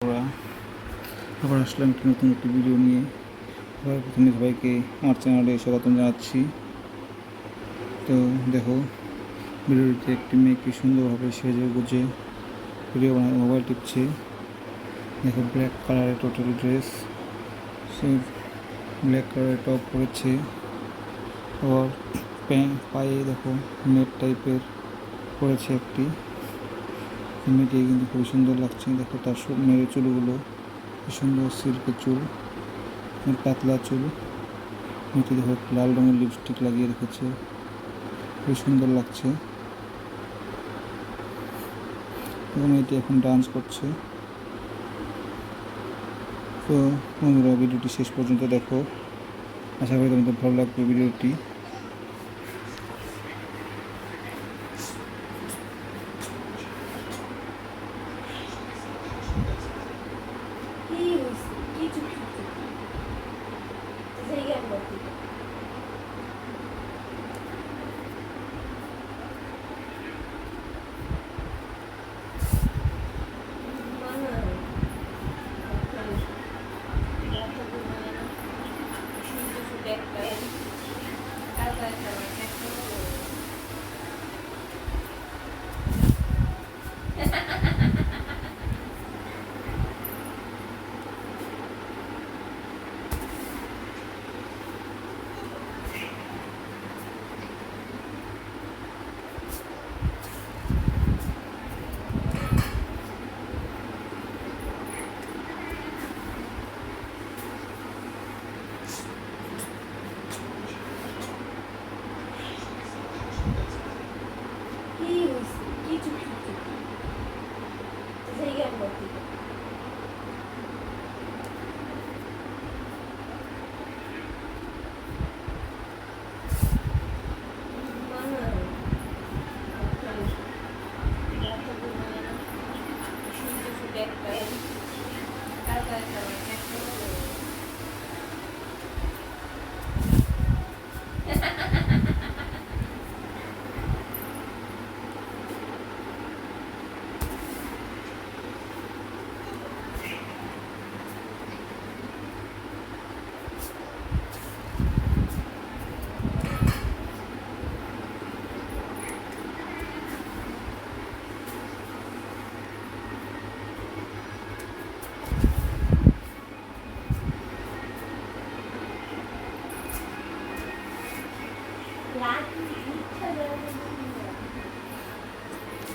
আবার আসলাম নতুন একটি ভিডিও নিয়ে। প্রথমে সবাইকে আমার চ্যানেলে স্বাগতম জানাচ্ছি। তো দেখো, ভিডিওটিতে একটি মেয়ে কি সুন্দরভাবে সেজে গুজে ভিডিও বানায়, মোবাইল টিপছে। দেখো, ব্ল্যাক কালারের টোটাল ড্রেস, সে ব্ল্যাক কালারের টপ পরেছে। আবার পায়ে দেখো নেট টাইপের পরেছে একটি। মেয়েটি কিন্তু খুবই সুন্দর লাগছে। দেখো তার মেয়ের চুলগুলো সুন্দর সিল্কের চুল, পাতলা চুল। মেয়েটি দেখো লাল রঙের লিপস্টিক লাগিয়ে রেখেছে, খুবই সুন্দর লাগছে। এবং মেয়েটি এখন ডান্স করছে। তো বন্ধুরা, ভিডিওটি শেষ পর্যন্ত দেখো, আশা করি তোমাদের ভালো লাগবে ভিডিওটি।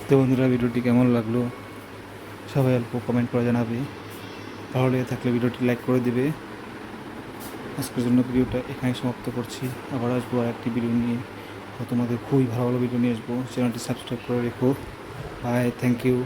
তো বন্ধুরা, ভিডিওটি কেমন লাগলো সবাই অল্প কমেন্ট করে জানাবে। ভালো লেগে থাকলে ভিডিওটি লাইক করে দিবে। আজকের জন্য ভিডিওটা এখানে সমাপ্ত করছি। আবার আসবো আর একটি ভিডিও নিয়ে। তোমাদের খুবই ভালো ভালো ভিডিও নিয়ে আসবো। চ্যানেলটি সাবস্ক্রাইব করে রেখো। Bye, thank you.